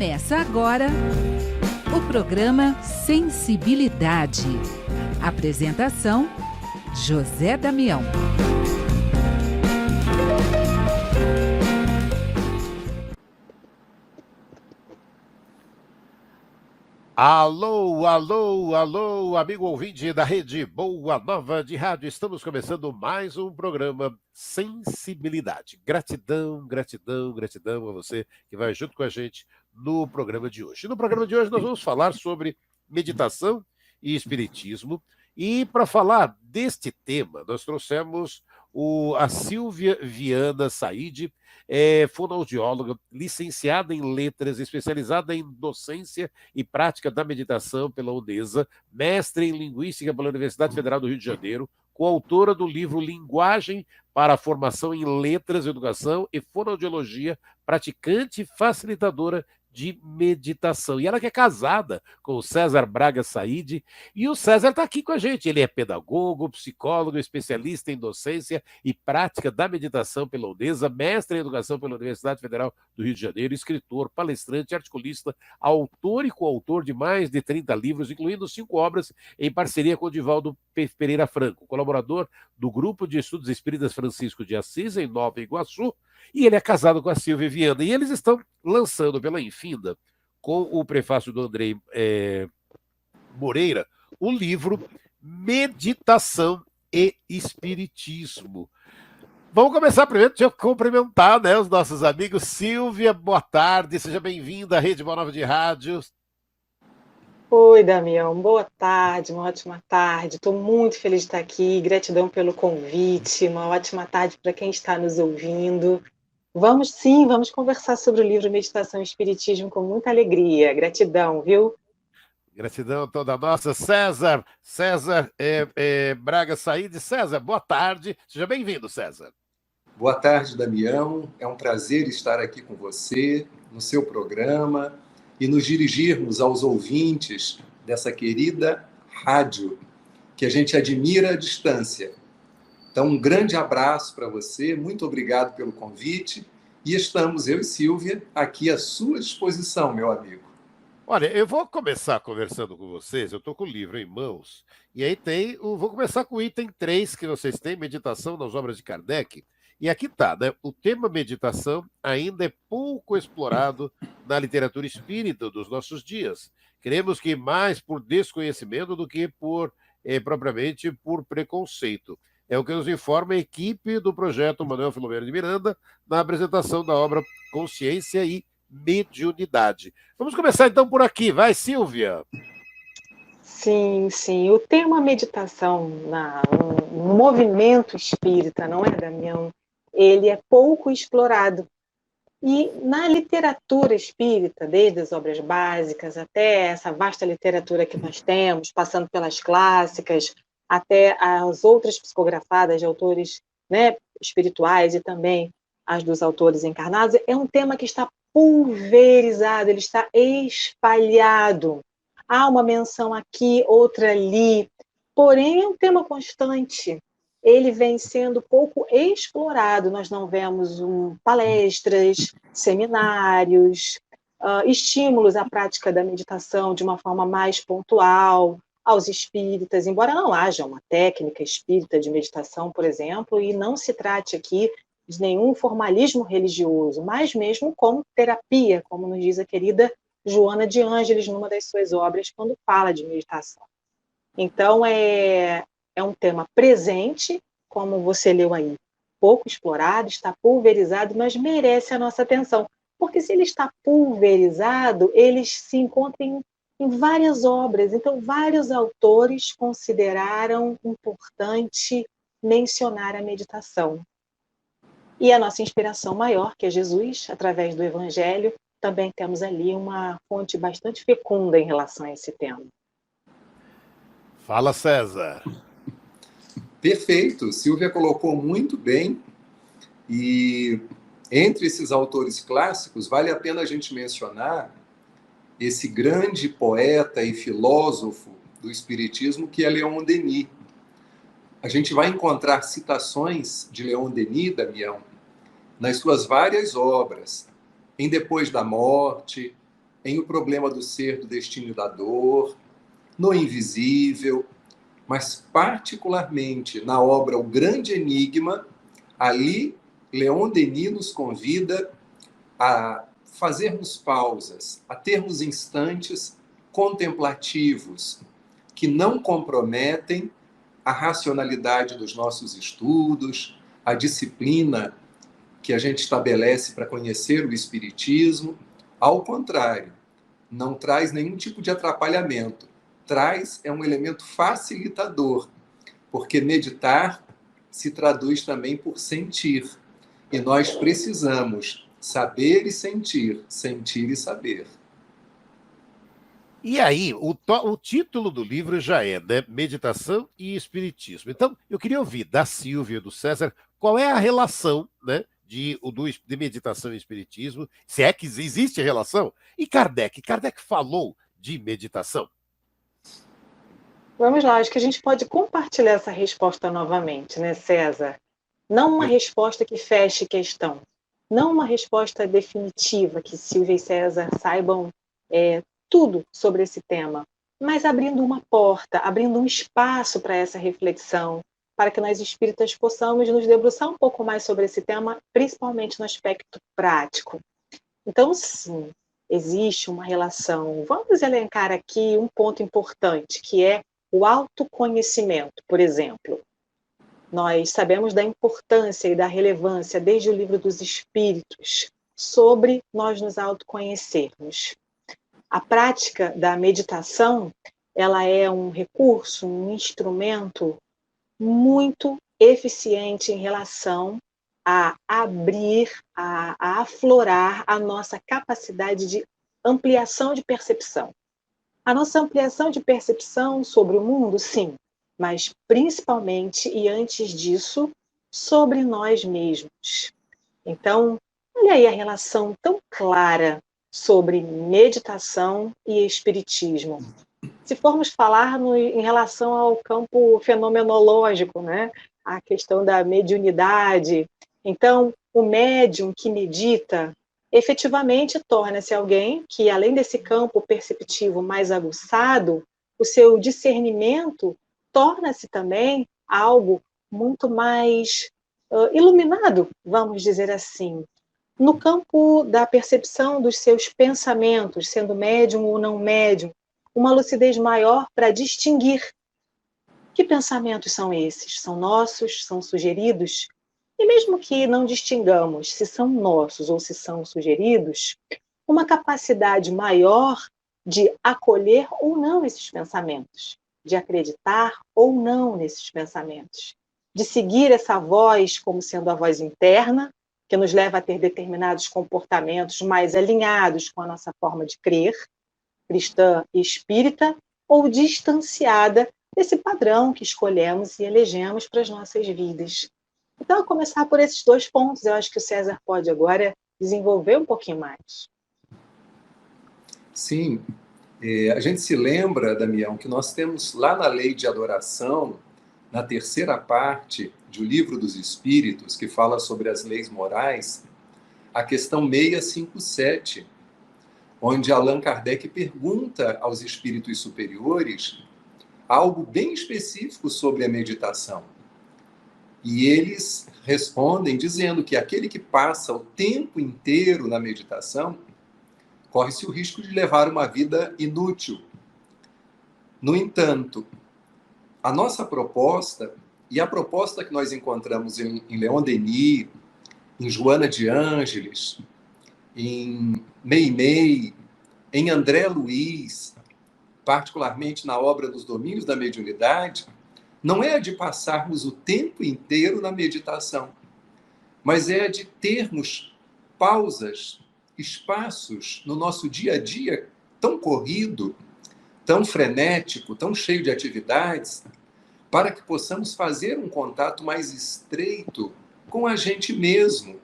Começa agora o programa Sensibilidade. Apresentação: José Damião. Alô, alô, alô, amigo ouvinte da Rede Boa Nova de Rádio. Estamos começando mais um programa Sensibilidade. Gratidão, gratidão, gratidão a você que vai junto com a gente no programa de hoje. No programa de hoje nós vamos falar sobre meditação e espiritismo. E para falar deste tema, nós trouxemos a Silvia Viana Saide, fonoaudióloga, licenciada em letras, especializada em docência e prática da meditação pela UNESA, mestre em linguística pela Universidade Federal do Rio de Janeiro, coautora do livro Linguagem para a Formação em Letras, Educação e Fonoaudiologia, praticante e facilitadora de meditação. E ela que é casada com o César Braga Saide, e o César está aqui com a gente. Ele é pedagogo, psicólogo, especialista em docência e prática da meditação pela UNESA, mestre em educação pela Universidade Federal do Rio de Janeiro, escritor, palestrante, articulista, autor e coautor de mais de 30 livros, incluindo 5 obras em parceria com o Divaldo Pereira Franco, colaborador do Grupo de Estudos Espíritas Francisco de Assis, em Nova Iguaçu, e ele é casado com a Silvia Viana. E eles estão lançando pela Infinda, com o prefácio do Andrei Moreira, o livro Meditação e Espiritismo. Vamos começar primeiro, deixa eu cumprimentar, os nossos amigos. Silvia, boa tarde, seja bem-vinda à Rede Boa Nova de Rádio. Oi, Damião, boa tarde, uma ótima tarde. Estou muito feliz de estar aqui, gratidão pelo convite, uma ótima tarde para quem está nos ouvindo. Vamos conversar sobre o livro Meditação e Espiritismo com muita alegria. Gratidão, viu? Gratidão toda nossa. César Braga Saide. César, boa tarde. Seja bem-vindo, César. Boa tarde, Damião. É um prazer estar aqui com você, no seu programa, e nos dirigirmos aos ouvintes dessa querida rádio, que a gente admira à distância. Então, um grande abraço para você, muito obrigado pelo convite, e estamos, eu e Silvia, aqui à sua disposição, meu amigo. Olha, eu vou começar conversando com vocês, eu estou com o livro em mãos, e aí vou começar com o item 3 que vocês têm, meditação nas obras de Kardec, e aqui está, o tema meditação ainda é pouco explorado na literatura espírita dos nossos dias. Queremos que mais por desconhecimento do que propriamente por preconceito. É o que nos informa a equipe do projeto Manuel Filomeno de Miranda na apresentação da obra Consciência e Mediunidade. Vamos começar então por aqui. Vai, Silvia. Sim. O tema meditação no movimento espírita, não é, Damião? Ele é pouco explorado. E na literatura espírita, desde as obras básicas até essa vasta literatura que nós temos, passando pelas clássicas, até as outras psicografadas de autores, espirituais e também as dos autores encarnados, é um tema que está pulverizado, ele está espalhado. Há uma menção aqui, outra ali, porém é um tema constante. Ele vem sendo pouco explorado. Nós não vemos palestras, seminários, estímulos à prática da meditação de uma forma mais pontual, aos espíritas, embora não haja uma técnica espírita de meditação, por exemplo, e não se trate aqui de nenhum formalismo religioso, mas mesmo como terapia, como nos diz a querida Joana de Ângeles numa das suas obras, quando fala de meditação. Então, é um tema presente, como você leu aí, pouco explorado, está pulverizado, mas merece a nossa atenção, porque se ele está pulverizado, ele se encontra em várias obras. Então, vários autores consideraram importante mencionar a meditação. E a nossa inspiração maior, que é Jesus, através do Evangelho, também temos ali uma fonte bastante fecunda em relação a esse tema. Fala, César. Perfeito, Silvia colocou muito bem. E entre esses autores clássicos, vale a pena a gente mencionar esse grande poeta e filósofo do Espiritismo, que é Leon Denis. A gente vai encontrar citações de Leon Denis, Damião, nas suas várias obras, em Depois da Morte, em O Problema do Ser, do Destino e da Dor, no Invisível, mas particularmente na obra O Grande Enigma. Ali, Leon Denis nos convida a fazermos pausas, a termos instantes contemplativos que não comprometem a racionalidade dos nossos estudos, a disciplina que a gente estabelece para conhecer o Espiritismo. Ao contrário, não traz nenhum tipo de atrapalhamento. É um elemento facilitador, porque meditar se traduz também por sentir. E nós precisamos saber e sentir, sentir e saber. E aí, o título do livro já é, né, Meditação e Espiritismo. Então, eu queria ouvir da Silvia e do César qual é a relação, né, de meditação e espiritismo, se é que existe relação, e Kardec. Kardec falou de meditação. Vamos lá, acho que a gente pode compartilhar essa resposta novamente, né, César? Não uma resposta que feche questão, não uma resposta definitiva, que Silvia e César saibam tudo sobre esse tema, mas abrindo uma porta, abrindo um espaço para essa reflexão, para que nós espíritas possamos nos debruçar um pouco mais sobre esse tema, principalmente no aspecto prático. Então, sim, existe uma relação. Vamos elencar aqui um ponto importante, que é o autoconhecimento, por exemplo. Nós sabemos da importância e da relevância, desde o Livro dos Espíritos, sobre nós nos autoconhecermos. A prática da meditação, ela é um recurso, um instrumento muito eficiente em relação a abrir, a aflorar a nossa capacidade de ampliação de percepção. A nossa ampliação de percepção sobre o mundo, sim, mas principalmente e antes disso, sobre nós mesmos. Então, olha aí a relação tão clara sobre meditação e espiritismo. Se formos falar em relação ao campo fenomenológico, né? A questão da mediunidade, então, o médium que medita efetivamente torna-se alguém que, além desse campo perceptivo mais aguçado, o seu discernimento torna-se também algo muito mais iluminado, vamos dizer assim, no campo da percepção dos seus pensamentos, sendo médium ou não médium, uma lucidez maior para distinguir que pensamentos são esses, são nossos, são sugeridos. E mesmo que não distingamos se são nossos ou se são sugeridos, uma capacidade maior de acolher ou não esses pensamentos, de acreditar ou não nesses pensamentos, de seguir essa voz como sendo a voz interna, que nos leva a ter determinados comportamentos mais alinhados com a nossa forma de crer, cristã e espírita, ou distanciada desse padrão que escolhemos e elegemos para as nossas vidas. Então, a começar por esses dois pontos, eu acho que o César pode agora desenvolver um pouquinho mais. Sim, a gente se lembra, Damião, que nós temos lá na Lei de Adoração, na terceira parte do Livro dos Espíritos, que fala sobre as leis morais, a questão 657, onde Allan Kardec pergunta aos espíritos superiores algo bem específico sobre a meditação. E eles respondem dizendo que aquele que passa o tempo inteiro na meditação corre-se o risco de levar uma vida inútil. No entanto, a nossa proposta, e a proposta que nós encontramos em Leon Denis, em Joana de Ângeles, em Meimei, em André Luiz, particularmente na obra dos Domínios da Mediunidade, não é a de passarmos o tempo inteiro na meditação, mas é a de termos pausas, espaços no nosso dia a dia tão corrido, tão frenético, tão cheio de atividades, para que possamos fazer um contato mais estreito com a gente mesmo,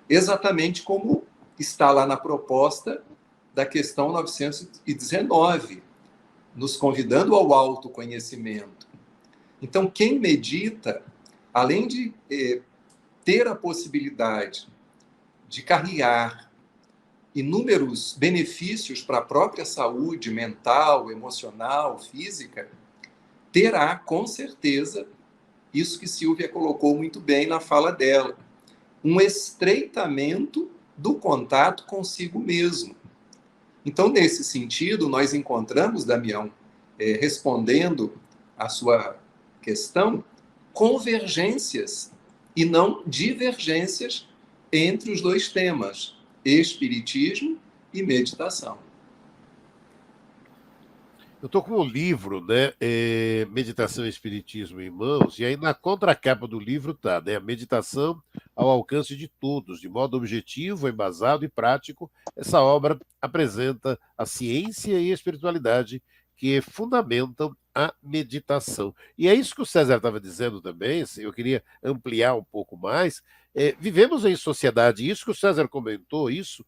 exatamente como está lá na proposta da questão 919, nos convidando ao autoconhecimento. Então, quem medita, além de ter a possibilidade de carrear inúmeros benefícios para a própria saúde mental, emocional, física, terá, com certeza, isso que Silvia colocou muito bem na fala dela, um estreitamento do contato consigo mesmo. Então, nesse sentido, nós encontramos, Damião, respondendo à sua questão, convergências e não divergências entre os dois temas, espiritismo e meditação. Eu estou com o livro, né, Meditação e Espiritismo em mãos, e aí na contracapa do livro está, né, a meditação ao alcance de todos, de modo objetivo, embasado e prático. Essa obra apresenta a ciência e a espiritualidade que fundamentam a meditação. E é isso que o César estava dizendo também, assim, eu queria ampliar um pouco mais. Vivemos em sociedade, isso que o César comentou, isso,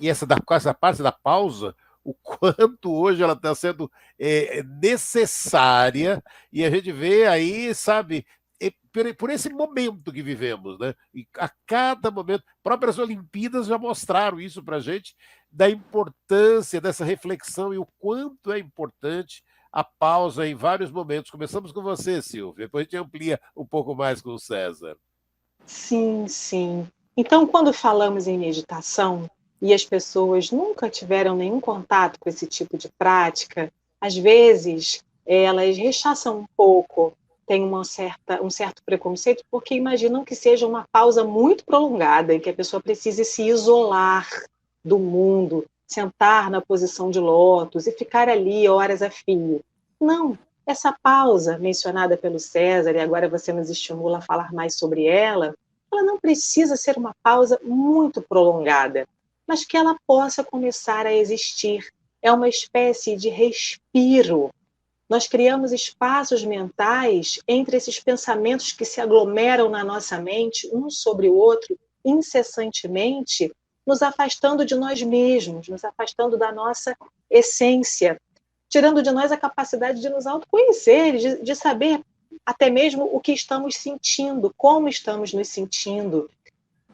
e essa parte da pausa, o quanto hoje ela está sendo necessária, e a gente vê aí, sabe, por esse momento que vivemos, né? E a cada momento, próprias Olimpíadas já mostraram isso para a gente, da importância dessa reflexão e o quanto é importante a pausa em vários momentos. Começamos com você, Silvia, depois a gente amplia um pouco mais com o César. Sim, sim. Então, quando falamos em meditação, e as pessoas nunca tiveram nenhum contato com esse tipo de prática, às vezes elas rechaçam um pouco, têm um certo preconceito, porque imaginam que seja uma pausa muito prolongada, em que a pessoa precise se isolar do mundo, sentar na posição de lótus e ficar ali horas a fio. Não, essa pausa mencionada pelo César, e agora você nos estimula a falar mais sobre ela não precisa ser uma pausa muito prolongada, mas que ela possa começar a existir. É uma espécie de respiro. Nós criamos espaços mentais entre esses pensamentos que se aglomeram na nossa mente, um sobre o outro, incessantemente, nos afastando de nós mesmos, nos afastando da nossa essência, tirando de nós a capacidade de nos autoconhecer, de saber até mesmo o que estamos sentindo, como estamos nos sentindo.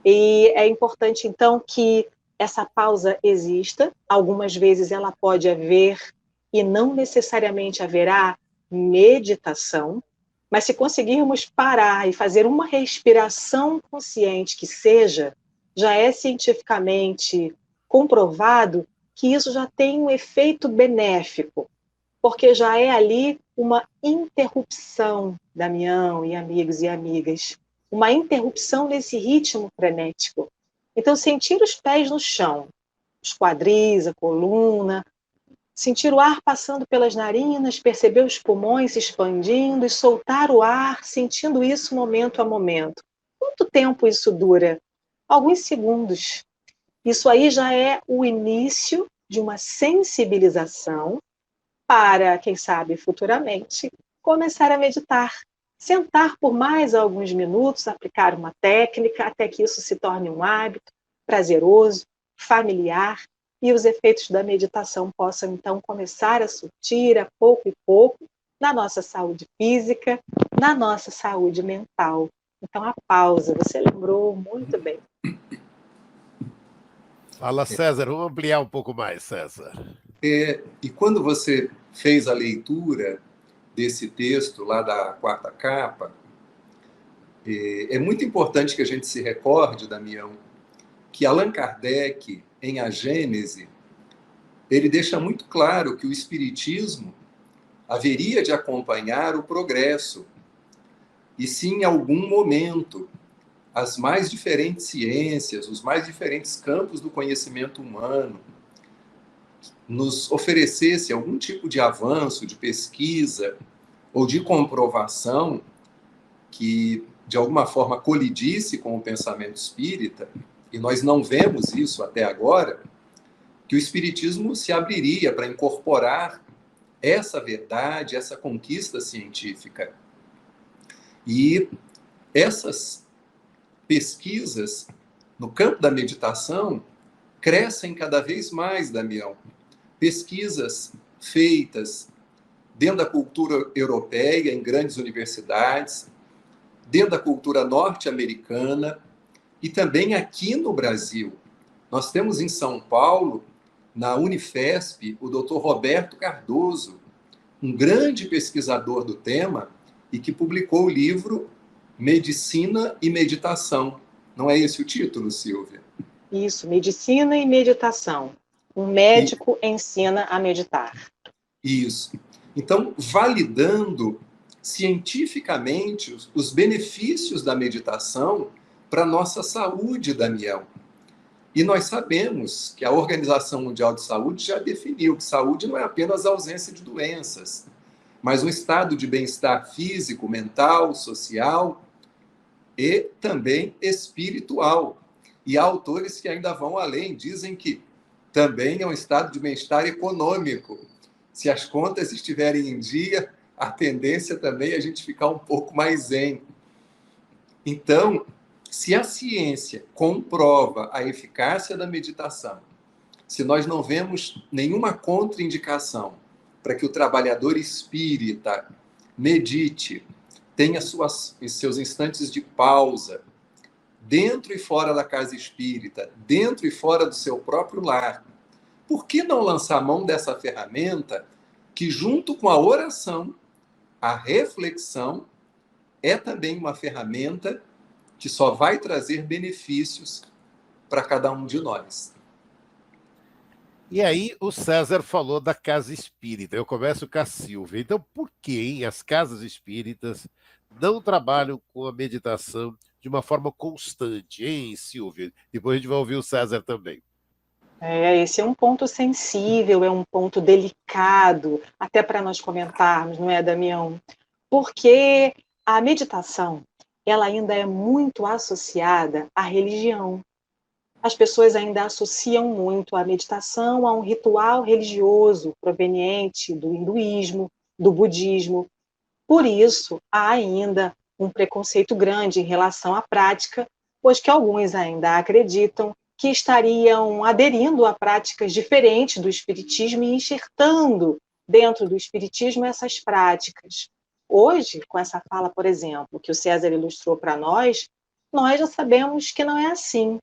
E é importante, então, que essa pausa exista. Algumas vezes ela pode haver e não necessariamente haverá meditação, mas se conseguirmos parar e fazer uma respiração consciente que seja, já é cientificamente comprovado que isso já tem um efeito benéfico, porque já é ali uma interrupção, Damião e amigos e amigas, uma interrupção nesse ritmo frenético. Então, sentir os pés no chão, os quadris, a coluna, sentir o ar passando pelas narinas, perceber os pulmões se expandindo e soltar o ar, sentindo isso momento a momento. Quanto tempo isso dura? Alguns segundos. Isso aí já é o início de uma sensibilização para, quem sabe, futuramente, começar a meditar. Sentar por mais alguns minutos, aplicar uma técnica, até que isso se torne um hábito prazeroso, familiar, e os efeitos da meditação possam, então, começar a surtir a pouco e pouco na nossa saúde física, na nossa saúde mental. Então, a pausa, você lembrou muito bem. Fala, César, vamos ampliar um pouco mais, César. E quando você fez a leitura desse texto lá da quarta capa, é muito importante que a gente se recorde, Damião, que Allan Kardec, em A Gênese, ele deixa muito claro que o espiritismo haveria de acompanhar o progresso, e sim, em algum momento, as mais diferentes ciências, os mais diferentes campos do conhecimento humano, nos oferecesse algum tipo de avanço, de pesquisa ou de comprovação que, de alguma forma, colidisse com o pensamento espírita, e nós não vemos isso até agora, que o espiritismo se abriria para incorporar essa verdade, essa conquista científica. E essas pesquisas no campo da meditação crescem cada vez mais, Damião. Pesquisas feitas dentro da cultura europeia, em grandes universidades, dentro da cultura norte-americana e também aqui no Brasil. Nós temos em São Paulo, na Unifesp, o Dr. Roberto Cardoso, um grande pesquisador do tema e que publicou o livro Medicina e Meditação. Não é esse o título, Silvia? Isso, medicina e meditação. Um médico ensina a meditar. Isso. Então, validando cientificamente os benefícios da meditação para a nossa saúde, Damião. E nós sabemos que a Organização Mundial de Saúde já definiu que saúde não é apenas a ausência de doenças, mas um estado de bem-estar físico, mental, social e também espiritual. E há autores que ainda vão além, dizem que também é um estado de bem-estar econômico. Se as contas estiverem em dia, a tendência também é a gente ficar um pouco mais zen. Então, se a ciência comprova a eficácia da meditação, se nós não vemos nenhuma contraindicação para que o trabalhador espírita medite, tenha seus instantes de pausa, dentro e fora da casa espírita, dentro e fora do seu próprio lar, por que não lançar mão dessa ferramenta que, junto com a oração, a reflexão, é também uma ferramenta que só vai trazer benefícios para cada um de nós? E aí o César falou da casa espírita. Eu começo com a Silvia. Então, por que as casas espíritas não trabalham com a meditação de uma forma constante, hein, Silvia? Depois a gente vai ouvir o César também. Esse é um ponto sensível, é um ponto delicado, até para nós comentarmos, não é, Damião? Porque a meditação, ela ainda é muito associada à religião. As pessoas ainda associam muito a meditação a um ritual religioso proveniente do hinduísmo, do budismo. Por isso, há ainda um preconceito grande em relação à prática, pois que alguns ainda acreditam que estariam aderindo a práticas diferentes do espiritismo e enxertando dentro do espiritismo essas práticas. Hoje, com essa fala, por exemplo, que o César ilustrou para nós já sabemos que não é assim.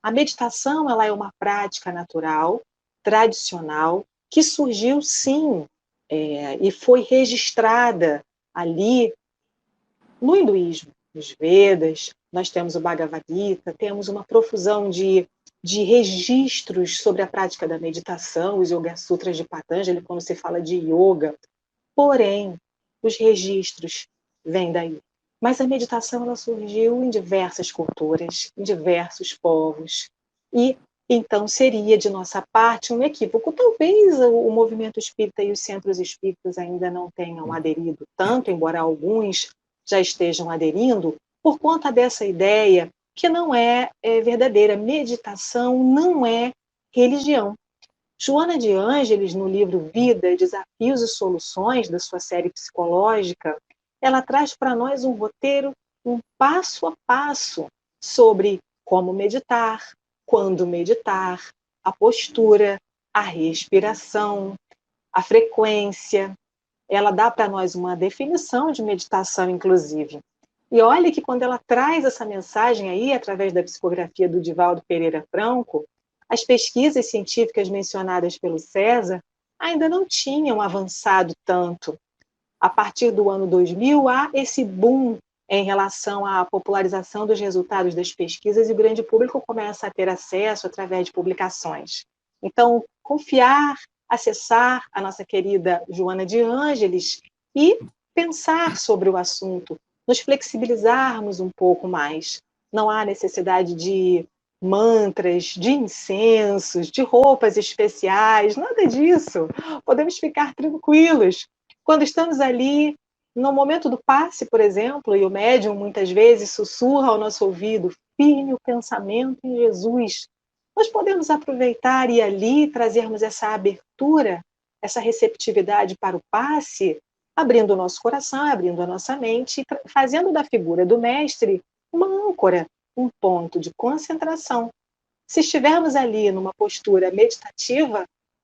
A meditação, ela é uma prática natural, tradicional, que surgiu, sim, e foi registrada ali no hinduísmo, nos Vedas. Nós temos o Bhagavad Gita, temos uma profusão de registros sobre a prática da meditação, os Yoga Sutras de Patanjali, quando se fala de yoga. Porém, os registros vêm daí. Mas a meditação, ela surgiu em diversas culturas, em diversos povos. E, então, seria de nossa parte um equívoco. Talvez o movimento espírita e os centros espíritas ainda não tenham aderido tanto, embora alguns já estejam aderindo, por conta dessa ideia que não é verdadeira. Meditação não é religião. Joana de Ângeles, no livro Vida, Desafios e Soluções, da sua série psicológica, ela traz para nós um roteiro, um passo a passo, sobre como meditar, quando meditar, a postura, a respiração, a frequência. Ela dá para nós uma definição de meditação, inclusive. E olha que quando ela traz essa mensagem aí, através da psicografia do Divaldo Pereira Franco, as pesquisas científicas mencionadas pelo César ainda não tinham avançado tanto. A partir do ano 2000, há esse boom em relação à popularização dos resultados das pesquisas e o grande público começa a ter acesso através de publicações. Então, confiar, acessar a nossa querida Joana de Ângeles e pensar sobre o assunto, nos flexibilizarmos um pouco mais. Não há necessidade de mantras, de incensos, de roupas especiais, nada disso. Podemos ficar tranquilos. Quando estamos ali, no momento do passe, por exemplo, e o médium muitas vezes sussurra ao nosso ouvido, firme o pensamento em Jesus, nós podemos aproveitar e ali trazermos essa abertura, essa receptividade para o passe, abrindo o nosso coração, abrindo a nossa mente, fazendo da figura do mestre uma âncora, um ponto de concentração. Se estivermos ali numa postura meditativa,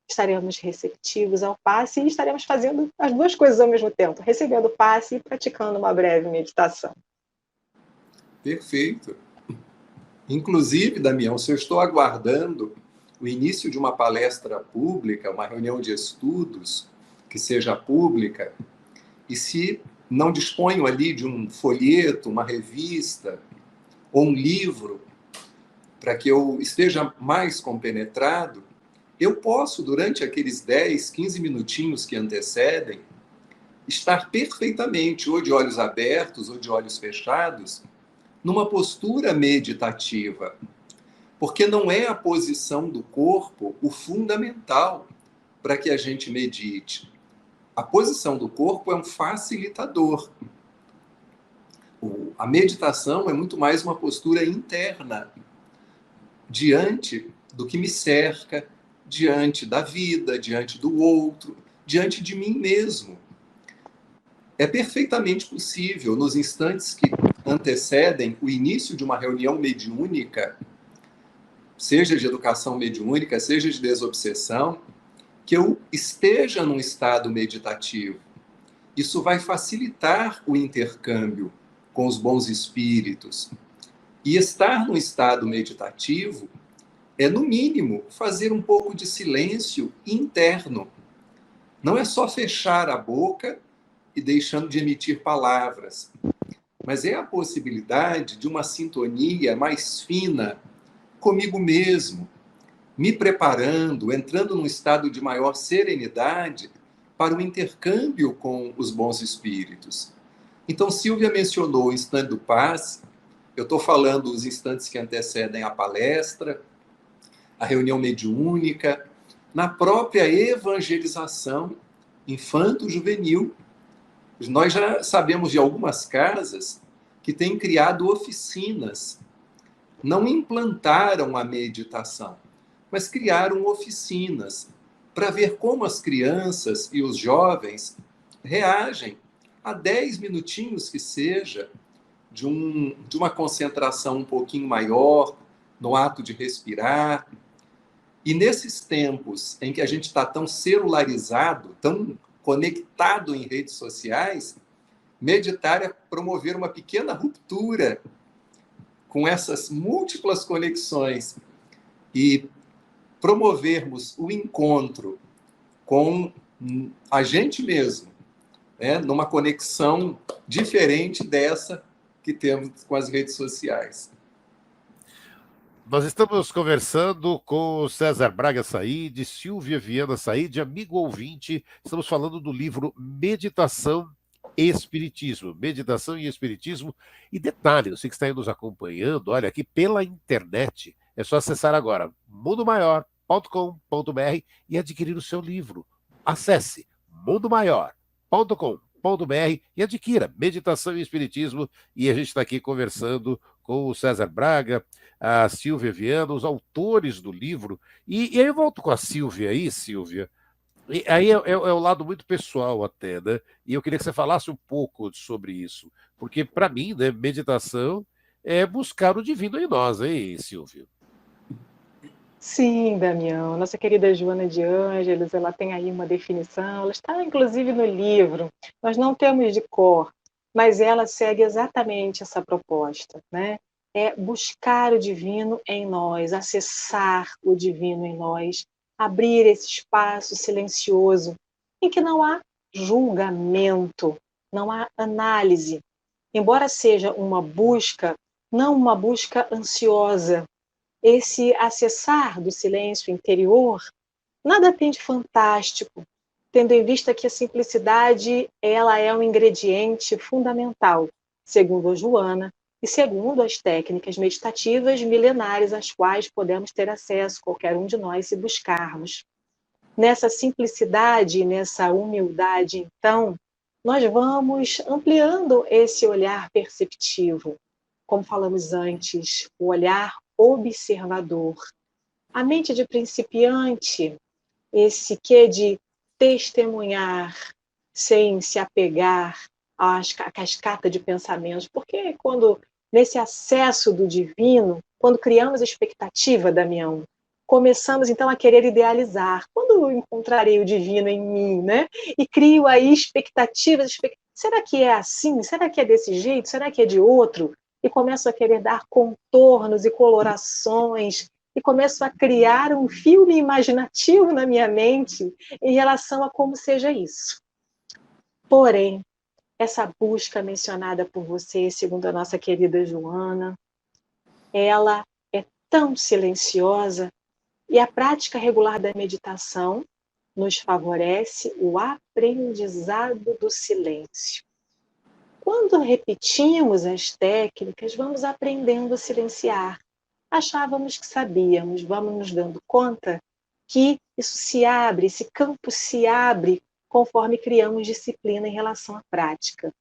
estaremos receptivos ao passe e estaremos fazendo as duas coisas ao mesmo tempo, recebendo o passe e praticando uma breve meditação. Perfeito. Inclusive, Damião, se eu estou aguardando o início de uma palestra pública, uma reunião de estudos que seja pública, e se não disponho ali de um folheto, uma revista ou um livro para que eu esteja mais compenetrado, eu posso, durante aqueles 10, 15 minutinhos que antecedem, estar perfeitamente, ou de olhos abertos ou de olhos fechados, numa postura meditativa. Porque não é a posição do corpo o fundamental para que a gente medite. A posição do corpo é um facilitador. A meditação é muito mais uma postura interna, diante do que me cerca, diante da vida, diante do outro, diante de mim mesmo. É perfeitamente possível, nos instantes que antecedem o início de uma reunião mediúnica, seja de educação mediúnica, seja de desobsessão, que eu esteja num estado meditativo. Isso vai facilitar o intercâmbio com os bons espíritos. E estar num estado meditativo é, no mínimo, fazer um pouco de silêncio interno. Não é só fechar a boca e deixando de emitir palavras, mas é a possibilidade de uma sintonia mais fina comigo mesmo, me preparando, entrando num estado de maior serenidade para o intercâmbio com os bons espíritos. Então, Silvia mencionou o instante do passe, eu estou falando os instantes que antecedem a palestra, a reunião mediúnica, na própria evangelização infanto-juvenil. Nós já sabemos de algumas casas que têm criado oficinas. Não implantaram a meditação, mas criaram oficinas para ver como as crianças e os jovens reagem a 10 minutinhos que seja de uma concentração um pouquinho maior no ato de respirar. E nesses tempos em que a gente está tão celularizado, tão conectado em redes sociais, meditar é promover uma pequena ruptura com essas múltiplas conexões e promovermos o encontro com a gente mesmo, né, numa conexão diferente dessa que temos com as redes sociais. Nós estamos conversando com César Braga Said, Silvia Viana Said, amigo ouvinte. Estamos falando do livro Meditação e Espiritismo. Meditação e Espiritismo. E detalhe, você que está aí nos acompanhando, olha, aqui pela internet, é só acessar agora mundomaior.com.br e adquirir o seu livro. Acesse mundomaior.com.br e adquira Meditação e Espiritismo. E a gente está aqui conversando com o César Braga, a Silvia Viana, os autores do livro. E aí eu volto com a Silvia aí, Silvia. E aí é o lado muito pessoal até, né? E eu queria que você falasse um pouco sobre isso. Porque, para mim, né, meditação é buscar o divino em nós, hein, Silvia? Sim, Damião. Nossa querida Joana de Ângeles, ela tem aí uma definição, ela está inclusive no livro. Nós não temos de cor, mas ela segue exatamente essa proposta, né? É buscar o divino em nós, acessar o divino em nós, abrir esse espaço silencioso em que não há julgamento, não há análise. Embora seja uma busca, não uma busca ansiosa, esse acessar do silêncio interior, nada tem de fantástico, tendo em vista que a simplicidade ela é um ingrediente fundamental, segundo a Joana, e segundo as técnicas meditativas milenares às quais podemos ter acesso, qualquer um de nós, se buscarmos. Nessa simplicidade, nessa humildade, então, nós vamos ampliando esse olhar perceptivo, como falamos antes, o olhar observador. A mente de principiante, esse quê de testemunhar sem se apegar à cascata de pensamentos, porque quando, nesse acesso do divino, quando criamos a expectativa, Damião, começamos então a querer idealizar, quando eu encontrarei o divino em mim, né? E crio aí expectativas, será que é assim? Será que é desse jeito? Será que é de outro? e começo a querer dar contornos e colorações, e começo a criar um filme imaginativo na minha mente em relação a como seja isso. Porém, essa busca mencionada por você, segundo a nossa querida Joana, ela é tão silenciosa e a prática regular da meditação nos favorece o aprendizado do silêncio. Quando repetimos as técnicas, vamos aprendendo a silenciar. Achávamos que sabíamos, vamos nos dando conta que isso se abre, esse campo se abre conforme criamos disciplina em relação à prática.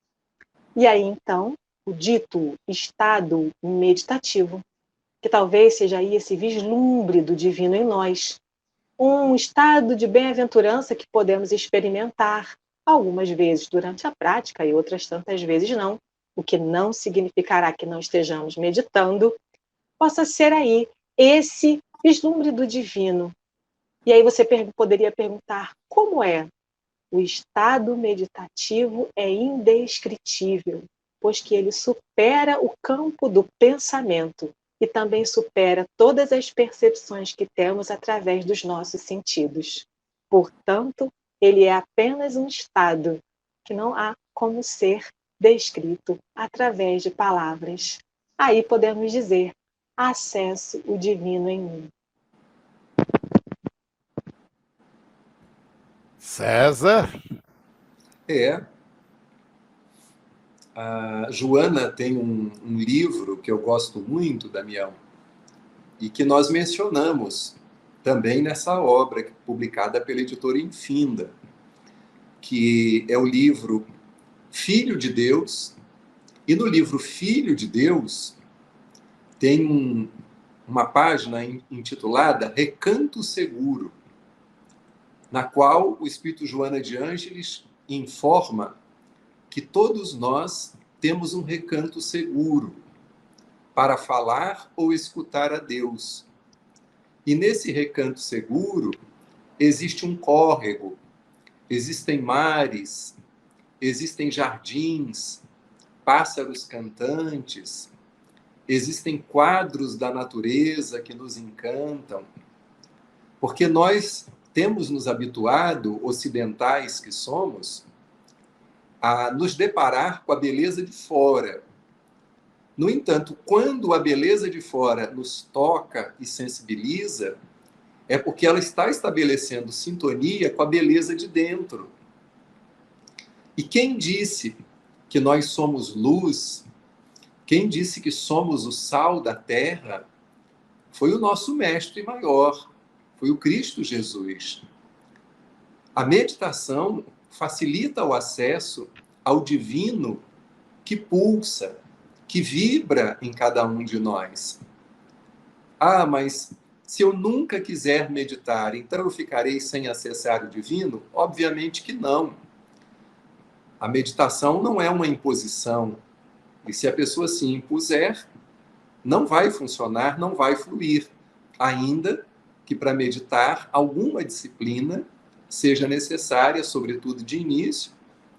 E aí, então, o dito estado meditativo, que talvez seja aí esse vislumbre do divino em nós, um estado de bem-aventurança que podemos experimentar algumas vezes durante a prática e outras tantas vezes não, o que não significará que não estejamos meditando, possa ser aí esse vislumbre do divino. E aí você poderia perguntar, como é? O estado meditativo é indescritível, pois que ele supera o campo do pensamento e também supera todas as percepções que temos através dos nossos sentidos. Portanto, ele é apenas um estado que não há como ser descrito através de palavras. Aí podemos dizer, acesso o divino em mim. César? A Joana tem um livro que eu gosto muito, Damião, e que nós mencionamos também nessa obra publicada pela editora Infinda, que é o livro Filho de Deus. E no livro Filho de Deus tem uma página intitulada Recanto Seguro, na qual o Espírito Joana de Ângeles informa que todos nós temos um recanto seguro para falar ou escutar a Deus. E nesse recanto seguro existe um córrego, existem mares, existem jardins, pássaros cantantes, existem quadros da natureza que nos encantam, porque nós temos nos habituado, ocidentais que somos, a nos deparar com a beleza de fora. No entanto, quando a beleza de fora nos toca e sensibiliza, é porque ela está estabelecendo sintonia com a beleza de dentro. E quem disse que nós somos luz, quem disse que somos o sal da terra, foi o nosso mestre maior, foi o Cristo Jesus. A meditação facilita o acesso ao divino que pulsa, que vibra em cada um de nós. Ah, mas se eu nunca quiser meditar, então eu ficarei sem acessar o divino? Obviamente que não. A meditação não é uma imposição. E se a pessoa se impuser, não vai funcionar, não vai fluir. Ainda que para meditar, alguma disciplina seja necessária, sobretudo de início,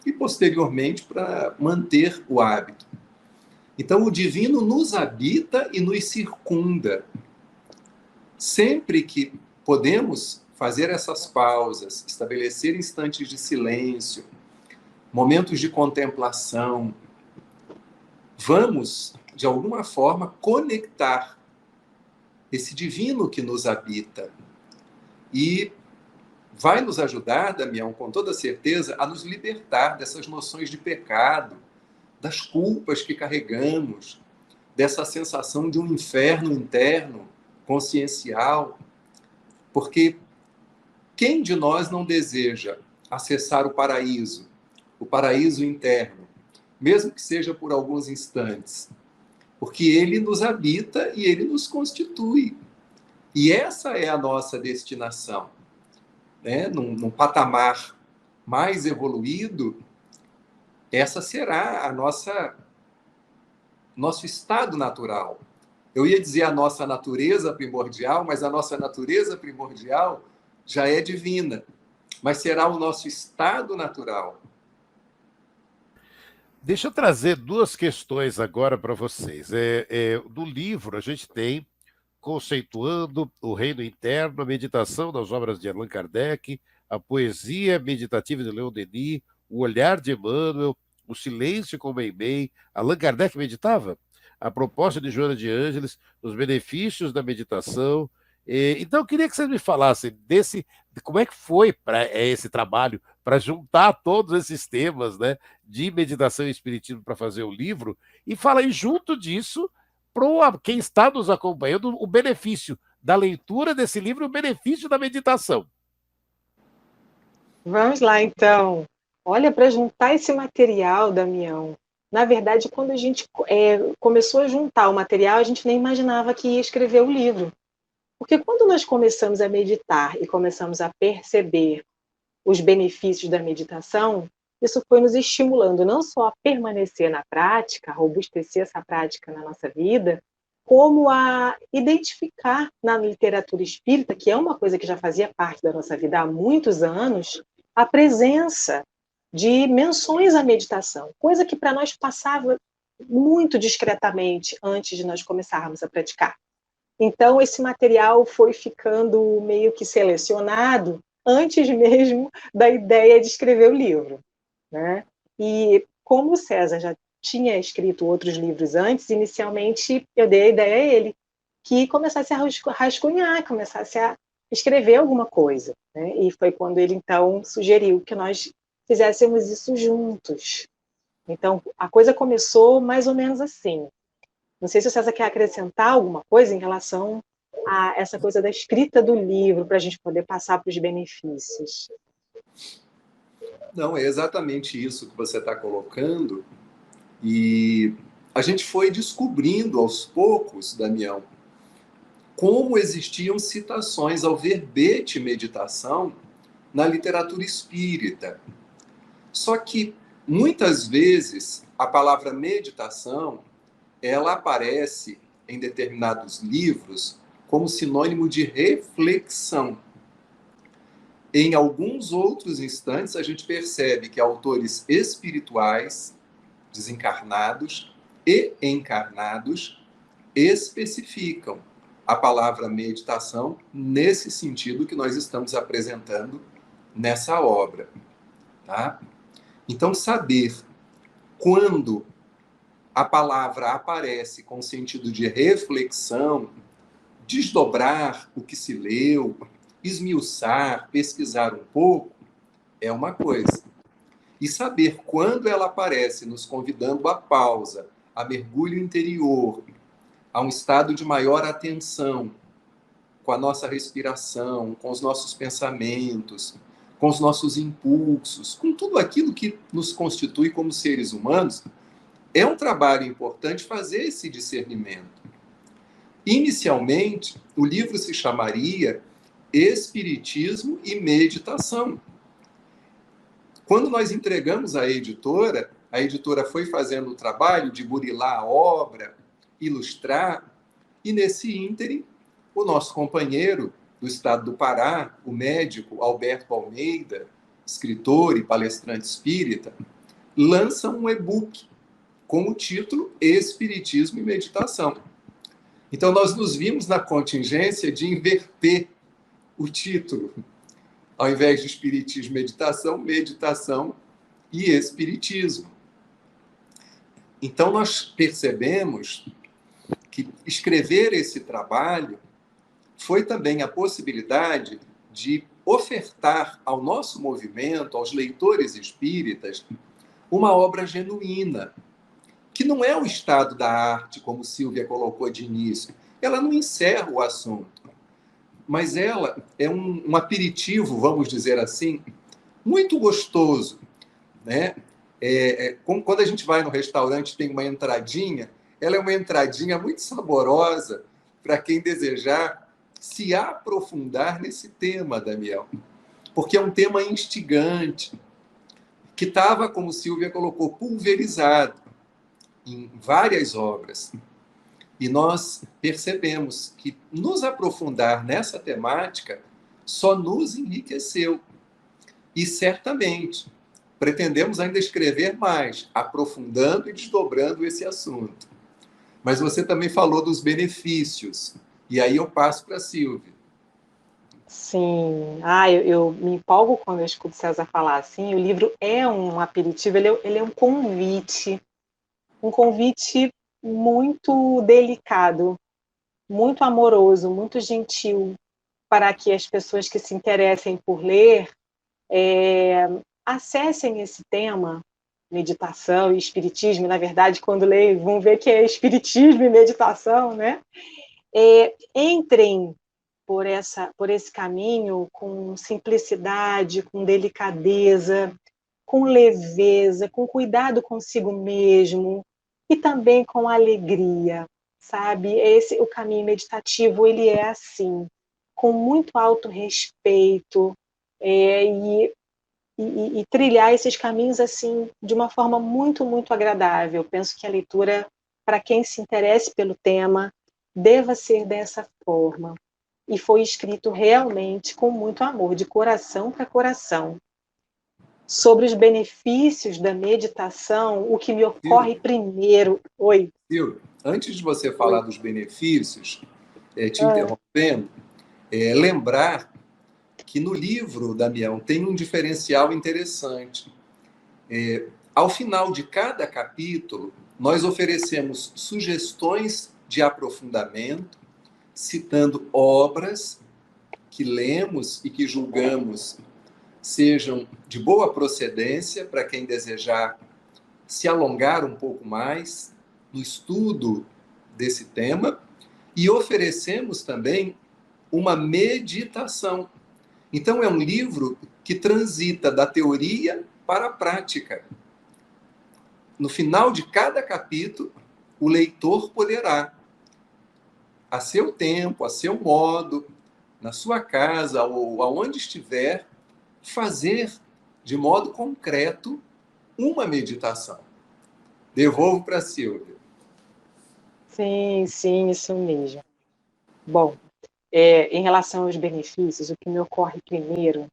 e posteriormente para manter o hábito. Então, o divino nos habita e nos circunda. Sempre que podemos fazer essas pausas, estabelecer instantes de silêncio, momentos de contemplação, vamos, de alguma forma, conectar esse divino que nos habita. E vai nos ajudar, Damião, com toda certeza, a nos libertar dessas noções de pecado, das culpas que carregamos, dessa sensação de um inferno interno, consciencial. Porque quem de nós não deseja acessar o paraíso interno, mesmo que seja por alguns instantes? Porque ele nos habita e ele nos constitui. E essa é a nossa destinação. Num patamar mais evoluído, essa será a nosso estado natural. Eu ia dizer a nossa natureza primordial, mas a nossa natureza primordial já é divina, mas será o nosso estado natural. Deixa eu trazer duas questões agora para vocês. Do livro, a gente tem Conceituando o Reino Interno, a meditação das obras de Allan Kardec, a poesia meditativa de Leon Denis, o olhar de Emmanuel, o silêncio com Meimei. Allan Kardec meditava? A proposta de Joana de Ângeles, os benefícios da meditação. Então, eu queria que vocês me falassem de como é que foi para esse trabalho, para juntar todos esses temas, né, de meditação e espiritismo para fazer o livro, e falar aí, junto disso, para quem está nos acompanhando, o benefício da leitura desse livro e o benefício da meditação. Vamos lá, então. Olha, para juntar esse material, Damião, na verdade, quando a gente começou a juntar o material, a gente nem imaginava que ia escrever o livro. Porque quando nós começamos a meditar e começamos a perceber os benefícios da meditação, isso foi nos estimulando não só a permanecer na prática, a robustecer essa prática na nossa vida, como a identificar na literatura espírita, que é uma coisa que já fazia parte da nossa vida há muitos anos, a presença de menções à meditação, coisa que para nós passava muito discretamente antes de nós começarmos a praticar. Então, esse material foi ficando meio que selecionado antes mesmo da ideia de escrever o livro, né? E como o César já tinha escrito outros livros antes, inicialmente eu dei a ideia a ele que começasse a rascunhar, começasse a escrever alguma coisa, né? E foi quando ele, então, sugeriu que nós fizéssemos isso juntos. Então, a coisa começou mais ou menos assim. Não sei se o César quer acrescentar alguma coisa em relação a essa coisa da escrita do livro, para a gente poder passar para os benefícios. Não, é exatamente isso que você está colocando. E a gente foi descobrindo aos poucos, Damião, como existiam citações ao verbete meditação na literatura espírita. Só que, muitas vezes, a palavra meditação ela aparece em determinados livros como sinônimo de reflexão. Em alguns outros instantes, a gente percebe que autores espirituais, desencarnados e encarnados, especificam a palavra meditação nesse sentido que nós estamos apresentando nessa obra. Tá? Então, saber quando a palavra aparece com sentido de reflexão, desdobrar o que se leu, esmiuçar, pesquisar um pouco, é uma coisa. E saber quando ela aparece nos convidando à pausa, a mergulho interior, a um estado de maior atenção, com a nossa respiração, com os nossos pensamentos, com os nossos impulsos, com tudo aquilo que nos constitui como seres humanos, é um trabalho importante fazer esse discernimento. Inicialmente, o livro se chamaria Espiritismo e Meditação. Quando nós entregamos à editora, a editora foi fazendo o trabalho de burilar a obra, ilustrar, e nesse ínterim, o nosso companheiro do estado do Pará, o médico Alberto Almeida, escritor e palestrante espírita, lança um e-book com o título Espiritismo e Meditação. Então, nós nos vimos na contingência de inverter o título. Ao invés de Espiritismo e Meditação, Meditação e Espiritismo. Então, nós percebemos que escrever esse trabalho foi também a possibilidade de ofertar ao nosso movimento, aos leitores espíritas, uma obra genuína, que não é o estado da arte, como Silvia colocou de início. Ela não encerra o assunto, mas ela é um aperitivo, vamos dizer assim, muito gostoso, né? Como quando a gente vai no restaurante, tem uma entradinha, ela é uma entradinha muito saborosa para quem desejar se aprofundar nesse tema, Damião, porque é um tema instigante, que estava, como Silvia colocou, pulverizado em várias obras. E nós percebemos que nos aprofundar nessa temática só nos enriqueceu. E certamente pretendemos ainda escrever mais, aprofundando e desdobrando esse assunto. Mas você também falou dos benefícios. E aí eu passo para a Silvia. Sim, eu me empolgo quando eu escuto César falar assim. O livro é um aperitivo, ele é um convite muito delicado, muito amoroso, muito gentil, para que as pessoas que se interessem por ler acessem esse tema, meditação e espiritismo. Na verdade, quando leem, vão ver que é espiritismo e meditação, né? Entrem por esse caminho com simplicidade, com delicadeza, com leveza, com cuidado consigo mesmo e também com alegria, sabe? O caminho meditativo, ele é assim, com muito autorrespeito, e trilhar esses caminhos assim de uma forma muito, muito agradável. Eu penso que a leitura, para quem se interesse pelo tema, deva ser dessa forma. E foi escrito realmente com muito amor, de coração para coração. Sobre os benefícios da meditação, o que me ocorre primeiro... Oi. Silvia, antes de você falar dos benefícios, te interrompendo, lembrar que no livro, Damião, tem um diferencial interessante. Ao final de cada capítulo, nós oferecemos sugestões de aprofundamento, citando obras que lemos e que julgamos sejam de boa procedência para quem desejar se alongar um pouco mais no estudo desse tema, e oferecemos também uma meditação. Então, é um livro que transita da teoria para a prática. No final de cada capítulo, o leitor poderá, a seu tempo, a seu modo, na sua casa ou aonde estiver, fazer de modo concreto uma meditação. Devolvo para a Silvia. Sim, isso mesmo. Bom, em relação aos benefícios, o que me ocorre primeiro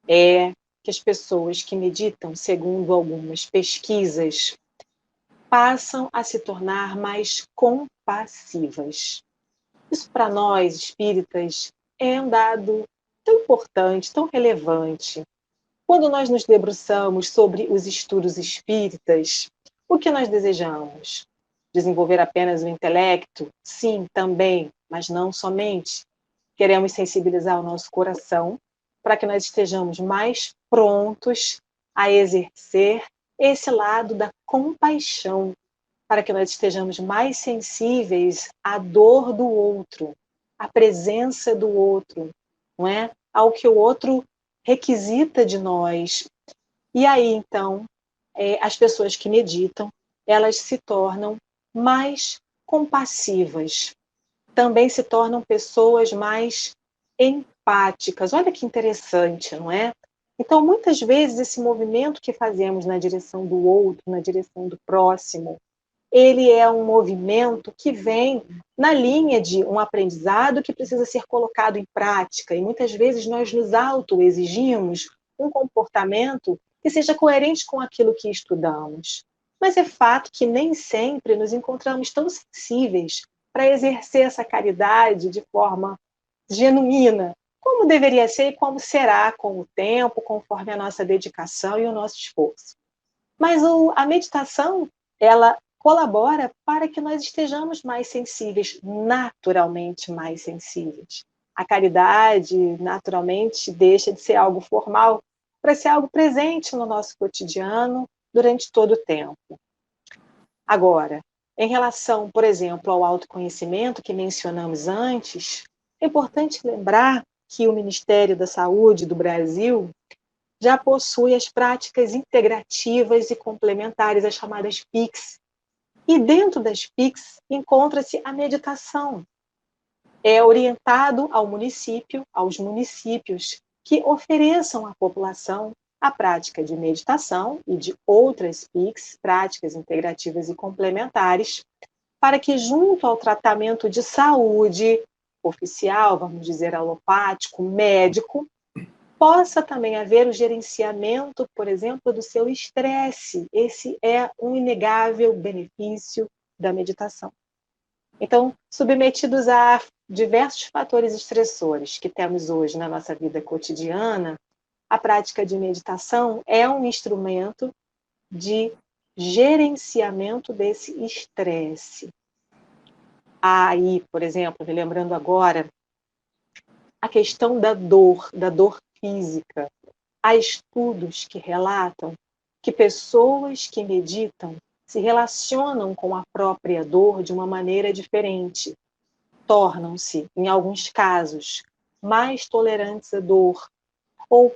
é que as pessoas que meditam, segundo algumas pesquisas, passam a se tornar mais compassivas. Isso, para nós, espíritas, é um dado tão importante, tão relevante. Quando nós nos debruçamos sobre os estudos espíritas, o que nós desejamos? Desenvolver apenas o intelecto? Sim, também, mas não somente. Queremos sensibilizar o nosso coração para que nós estejamos mais prontos a exercer esse lado da compaixão, para que nós estejamos mais sensíveis à dor do outro, à presença do outro, não é? Ao que o outro requisita de nós. E aí, então, as pessoas que meditam, elas se tornam mais compassivas, também se tornam pessoas mais empáticas. Olha que interessante, não é? Então, muitas vezes, esse movimento que fazemos na direção do outro, na direção do próximo, ele é um movimento que vem na linha de um aprendizado que precisa ser colocado em prática, e muitas vezes nós nos autoexigimos um comportamento que seja coerente com aquilo que estudamos. Mas é fato que nem sempre nos encontramos tão sensíveis para exercer essa caridade de forma genuína, como deveria ser e como será com o tempo, conforme a nossa dedicação e o nosso esforço. Mas a meditação, ela colabora para que nós estejamos mais sensíveis, naturalmente mais sensíveis. A caridade, naturalmente, deixa de ser algo formal para ser algo presente no nosso cotidiano durante todo o tempo. Agora, em relação, por exemplo, ao autoconhecimento que mencionamos antes, é importante lembrar que o Ministério da Saúde do Brasil já possui as práticas integrativas e complementares, as chamadas PICs. E dentro das PICs encontra-se a meditação. É orientado ao município, aos municípios, que ofereçam à população a prática de meditação e de outras PICs, práticas integrativas e complementares, para que, junto ao tratamento de saúde oficial, vamos dizer, alopático, médico, possa também haver o gerenciamento, por exemplo, do seu estresse. Esse é um inegável benefício da meditação. Então, submetidos a diversos fatores estressores que temos hoje na nossa vida cotidiana, a prática de meditação é um instrumento de gerenciamento desse estresse. Aí, por exemplo, me lembrando agora, a questão da dor física. Há estudos que relatam que pessoas que meditam se relacionam com a própria dor de uma maneira diferente. Tornam-se, em alguns casos, mais tolerantes à dor. Ou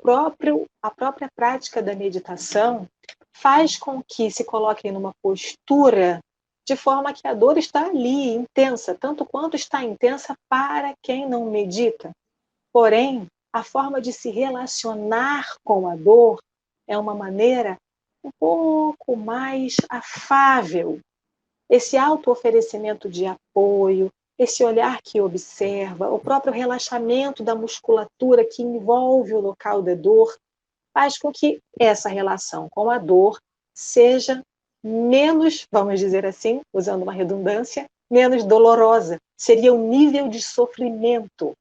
a própria prática da meditação faz com que se coloquem numa postura de forma que a dor está ali, intensa, tanto quanto está intensa para quem não medita. Porém, a forma de se relacionar com a dor é uma maneira um pouco mais afável. Esse auto-oferecimento de apoio, esse olhar que observa, o próprio relaxamento da musculatura que envolve o local da dor, faz com que essa relação com a dor seja menos, vamos dizer assim, usando uma redundância, menos dolorosa. Seria um nível de sofrimento.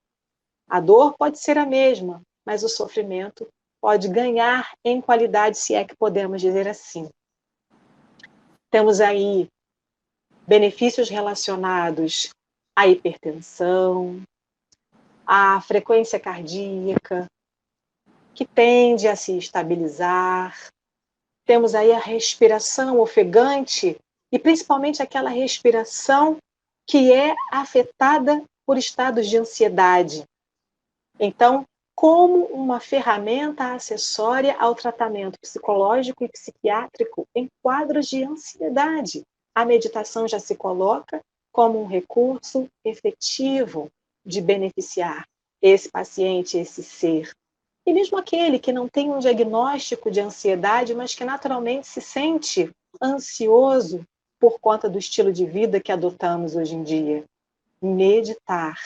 A dor pode ser a mesma, mas o sofrimento pode ganhar em qualidade, se é que podemos dizer assim. Temos aí benefícios relacionados à hipertensão, à frequência cardíaca, que tende a se estabilizar. Temos aí a respiração ofegante e principalmente aquela respiração que é afetada por estados de ansiedade. Então, como uma ferramenta acessória ao tratamento psicológico e psiquiátrico em quadros de ansiedade, a meditação já se coloca como um recurso efetivo de beneficiar esse paciente, esse ser. E mesmo aquele que não tem um diagnóstico de ansiedade, mas que naturalmente se sente ansioso por conta do estilo de vida que adotamos hoje em dia. Meditar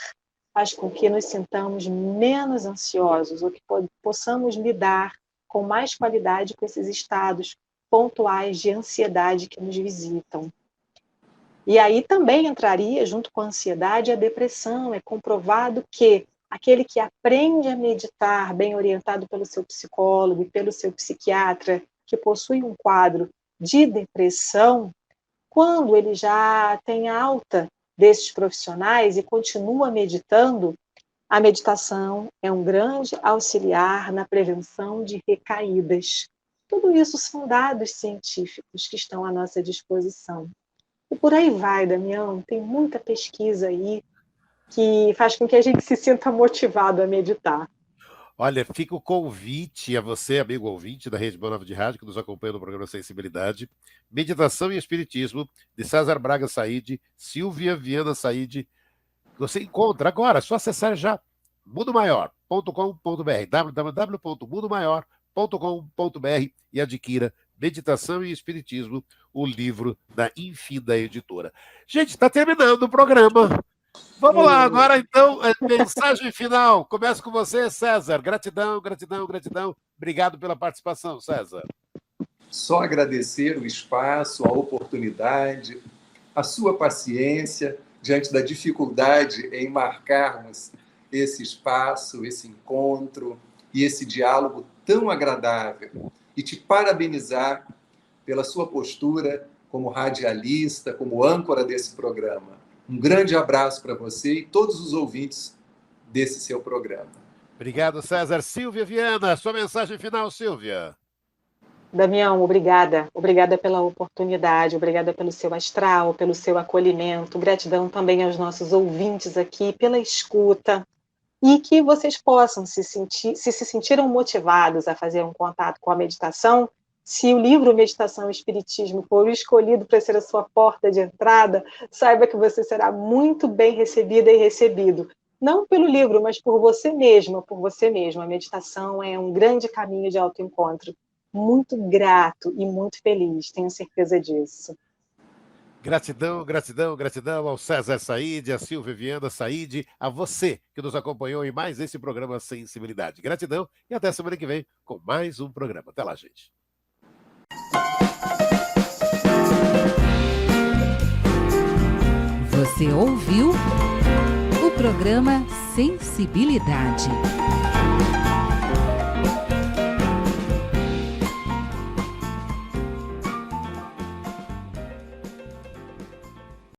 faz com que nos sintamos menos ansiosos ou que possamos lidar com mais qualidade com esses estados pontuais de ansiedade que nos visitam. E aí também entraria, junto com a ansiedade, a depressão. É comprovado que aquele que aprende a meditar, bem orientado pelo seu psicólogo e pelo seu psiquiatra, que possui um quadro de depressão, quando ele já tem alta desses profissionais e continua meditando, a meditação é um grande auxiliar na prevenção de recaídas. Tudo isso são dados científicos que estão à nossa disposição. E por aí vai, Damião, tem muita pesquisa aí que faz com que a gente se sinta motivado a meditar. Olha, fica o convite a você, amigo ouvinte da Rede Boa Nova de Rádio, que nos acompanha no programa Sensibilidade. Meditação e Espiritismo, de César Braga Said, Silvia Viana Said. Você encontra agora, é só acessar já mundomaior.com.br, www.mundomaior.com.br e adquira Meditação e Espiritismo, o livro da Infinda Editora. Gente, está terminando o programa. Vamos lá, agora então, mensagem final. Começo com você, César. Gratidão, gratidão, gratidão. Obrigado pela participação, César. Só agradecer o espaço, a oportunidade, a sua paciência diante da dificuldade em marcarmos esse espaço, esse encontro e esse diálogo tão agradável. E te parabenizar pela sua postura como radialista, como âncora desse programa. Um grande abraço para você e todos os ouvintes desse seu programa. Obrigado, César. Silvia Viana, sua mensagem final, Silvia. Damião, obrigada. Obrigada pela oportunidade, obrigada pelo seu astral, pelo seu acolhimento. Gratidão também aos nossos ouvintes aqui pela escuta. E que vocês possam se sentiram motivados a fazer um contato com a meditação, se o livro Meditação e Espiritismo for escolhido para ser a sua porta de entrada, saiba que você será muito bem recebida e recebido. Não pelo livro, mas por você mesma, por você mesmo. A meditação é um grande caminho de autoencontro. Muito grato e muito feliz, tenho certeza disso. Gratidão, gratidão, gratidão ao César Said, a Silvia Viana Said, a você que nos acompanhou em mais esse programa Sensibilidade. Gratidão e até semana que vem com mais um programa. Até lá, gente. Você ouviu o programa Sensibilidade.